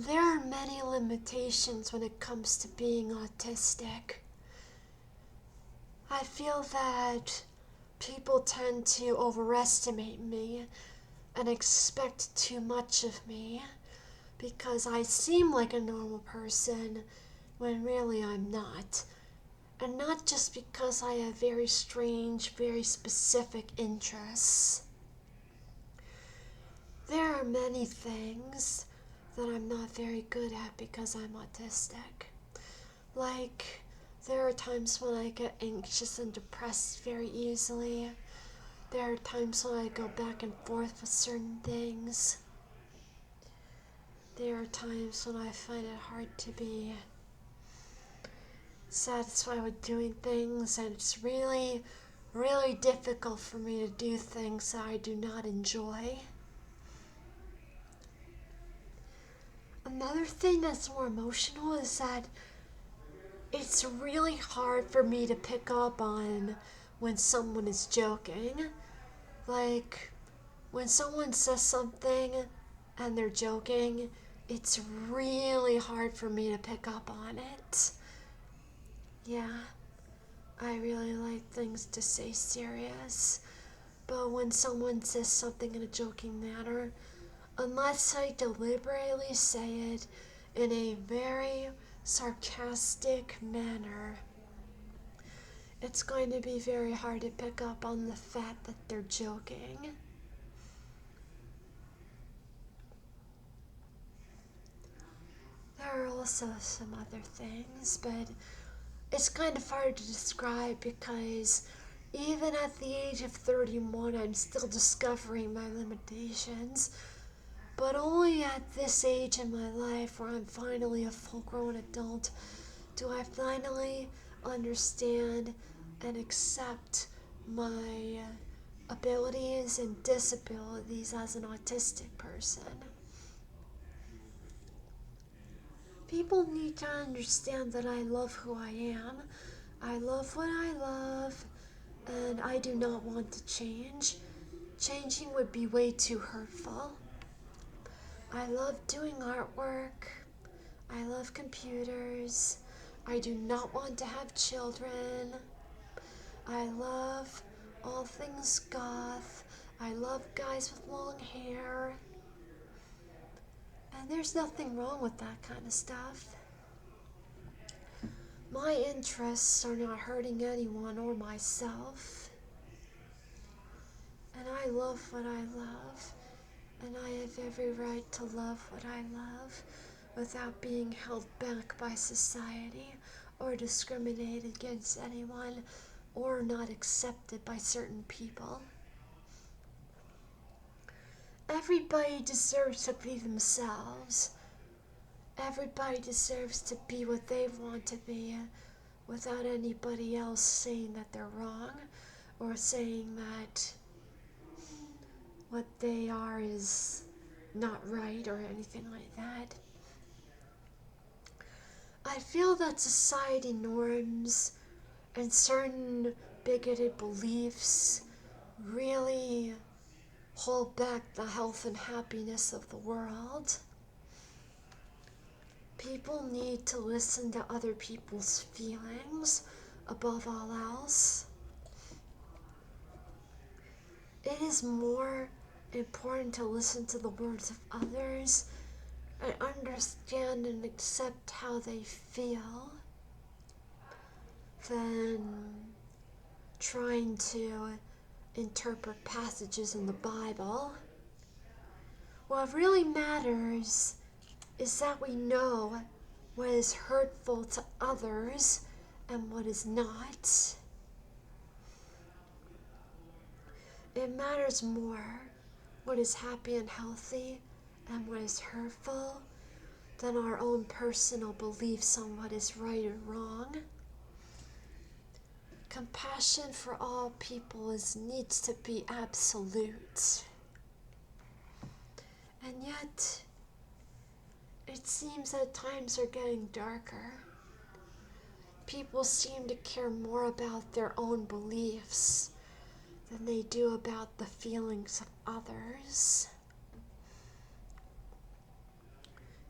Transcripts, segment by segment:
There are many limitations when it comes to being autistic. I feel that people tend to overestimate me and expect too much of me because I seem like a normal person when really I'm not. And not just because I have very strange, very specific interests. There are many things that I'm not very good at because I'm autistic. Like, there are times when I get anxious and depressed very easily. There are times when I go back and forth with certain things. There are times when I find it hard to be satisfied with doing things, and it's really, really difficult for me to do things that I do not enjoy. Another thing that's more emotional is that it's really hard for me to pick up on when someone is joking. Like, when someone says something and they're joking, it's really hard for me to pick up on it. Yeah, I really like things to stay serious. But when someone says something in a joking manner, unless I deliberately say it in a very sarcastic manner, it's going to be very hard to pick up on the fact that they're joking. There are also some other things, but it's kind of hard to describe because even at the age of 31, I'm still discovering my limitations. But only at this age in my life where I'm finally a full-grown adult do I finally understand and accept my abilities and disabilities as an autistic person. People need to understand that I love who I am. I love what I love, and I do not want to change. Changing would be way too hurtful. I love doing artwork. I love computers. I do not want to have children. I love all things goth. I love guys with long hair. And there's nothing wrong with that kind of stuff. My interests are not hurting anyone or myself. And I love what I love. And I have every right to love what I love without being held back by society or discriminated against anyone or not accepted by certain people. Everybody deserves to be themselves. Everybody deserves to be what they want to be without anybody else saying that they're wrong or saying that what they are is not right or anything like that. I feel that society norms and certain bigoted beliefs really hold back the health and happiness of the world. People need to listen to other people's feelings above all else. It is more important to listen to the words of others and understand and accept how they feel than trying to interpret passages in the Bible. What really matters is that we know what is hurtful to others and what is not. It matters more what is happy and healthy and what is hurtful than our own personal beliefs on what is right or wrong. Compassion for all people needs to be absolute. And yet, it seems that times are getting darker. People seem to care more about their own beliefs than they do about the feelings of others.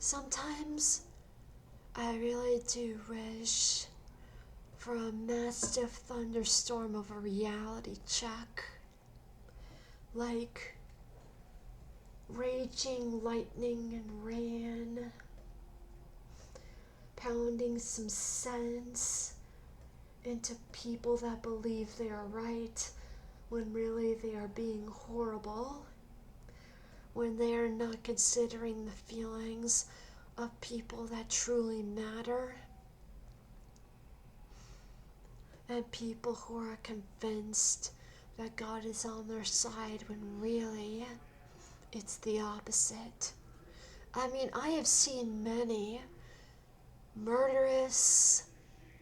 Sometimes I really do wish for a massive thunderstorm of a reality check, like raging lightning and rain, pounding some sense into people that believe they are right when really they are being horrible, when they are not considering the feelings of people that truly matter, and people who are convinced that God is on their side when really it's the opposite. I mean, I have seen many murderous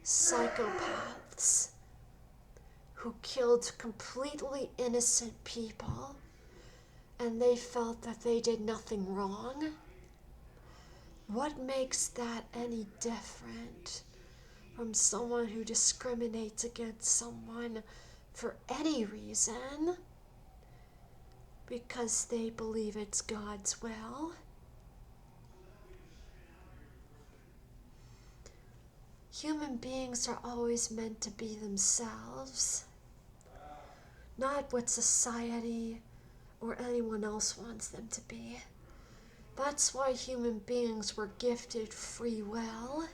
psychopaths who killed completely innocent people, and they felt that they did nothing wrong. What makes that any different from someone who discriminates against someone for any reason because they believe it's God's will? Human beings are always meant to be themselves, not what society or anyone else wants them to be. That's why human beings were gifted free will.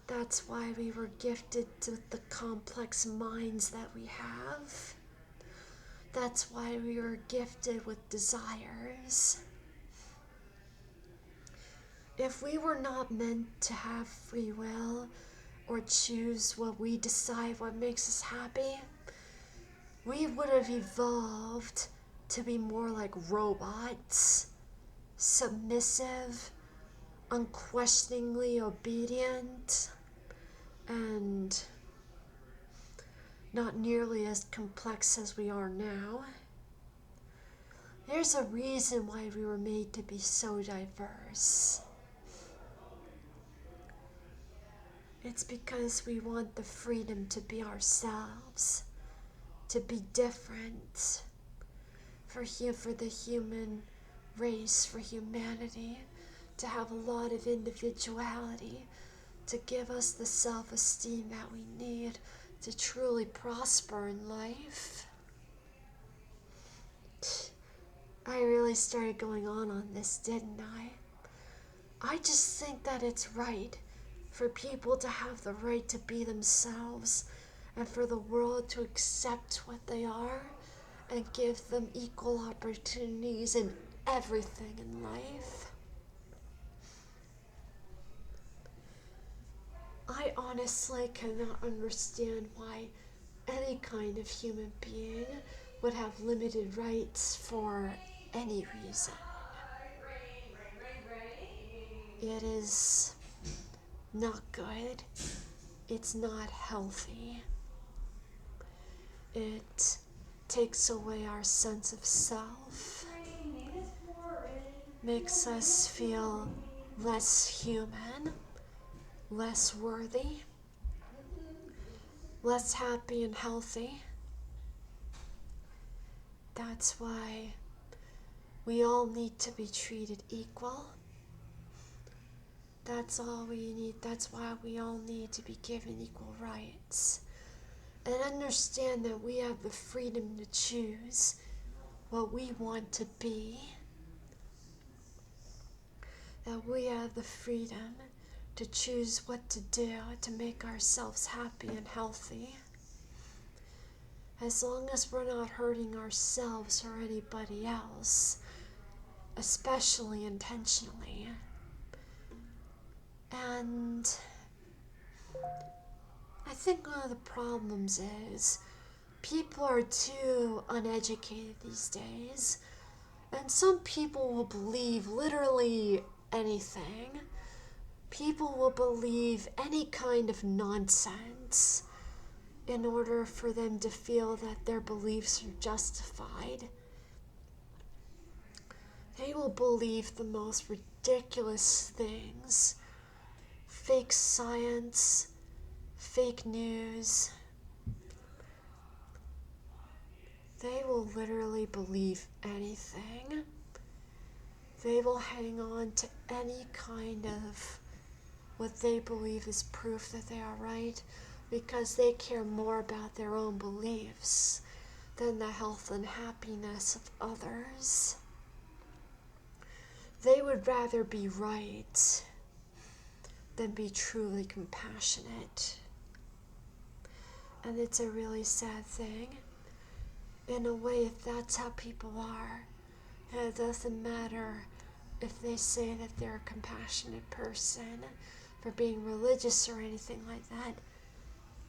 That's why we were gifted with the complex minds that we have. That's why we were gifted with desires. If we were not meant to have free will or choose what we decide what makes us happy, we would have evolved to be more like robots, submissive, unquestioningly obedient, and not nearly as complex as we are now. There's a reason why we were made to be so diverse. It's because we want the freedom to be ourselves, to be different, for the human race, for humanity, to have a lot of individuality, to give us the self-esteem that we need to truly prosper in life. I really started going on this, didn't I? I just think that it's right for people to have the right to be themselves and for the world to accept what they are and give them equal opportunities in everything in life. I honestly cannot understand why any kind of human being would have limited rights for any reason. It is not good. It's not healthy. It takes away our sense of self, makes us feel less human, less worthy, less happy and healthy. That's why we all need to be treated equal. That's all we need. That's why we all need to be given equal rights. And understand that we have the freedom to choose what we want to be. That we have the freedom to choose what to do to make ourselves happy and healthy. As long as we're not hurting ourselves or anybody else, especially intentionally. And I think one of the problems is people are too uneducated these days, and some people will believe literally anything. People will believe any kind of nonsense in order for them to feel that their beliefs are justified. They will believe the most ridiculous things. Fake science, fake news. They will literally believe anything. They will hang on to any kind of what they believe is proof that they are right because they care more about their own beliefs than the health and happiness of others. They would rather be right than be truly compassionate. And it's a really sad thing. In a way, if that's how people are, and it doesn't matter if they say that they're a compassionate person for being religious or anything like that.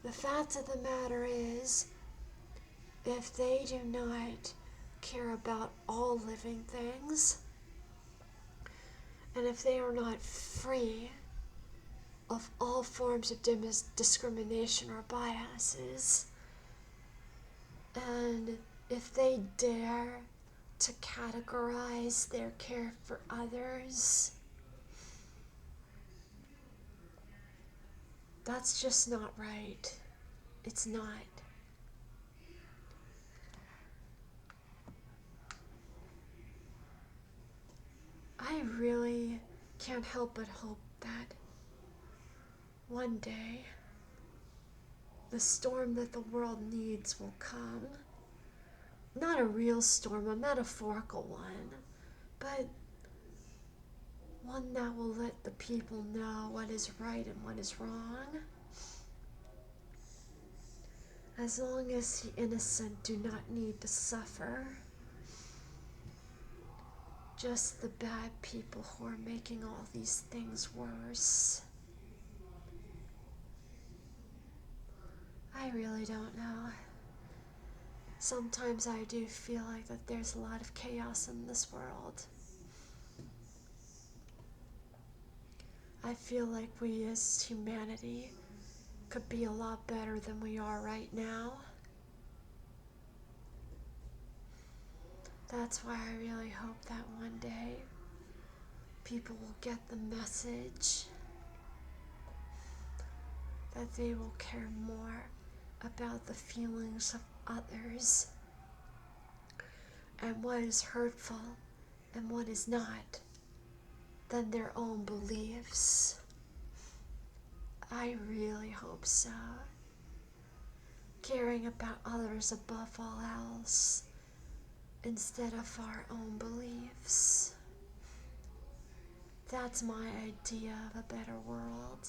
The fact of the matter is, if they do not care about all living things, and if they are not free of all forms of discrimination or biases, and if they dare to categorize their care for others, that's just not right. It's not. I really can't help but hope that one day the storm that the world needs will come. Not a real storm, a metaphorical one, but one that will let the people know what is right and what is wrong. As long as the innocent do not need to suffer, just the bad people who are making all these things worse. I really don't know. Sometimes I do feel like that there's a lot of chaos in this world. I feel like we as humanity could be a lot better than we are right now. That's why I really hope that one day people will get the message that they will care more about the feelings of others and what is hurtful and what is not than their own beliefs. I really hope so. Caring about others above all else instead of our own beliefs. That's my idea of a better world.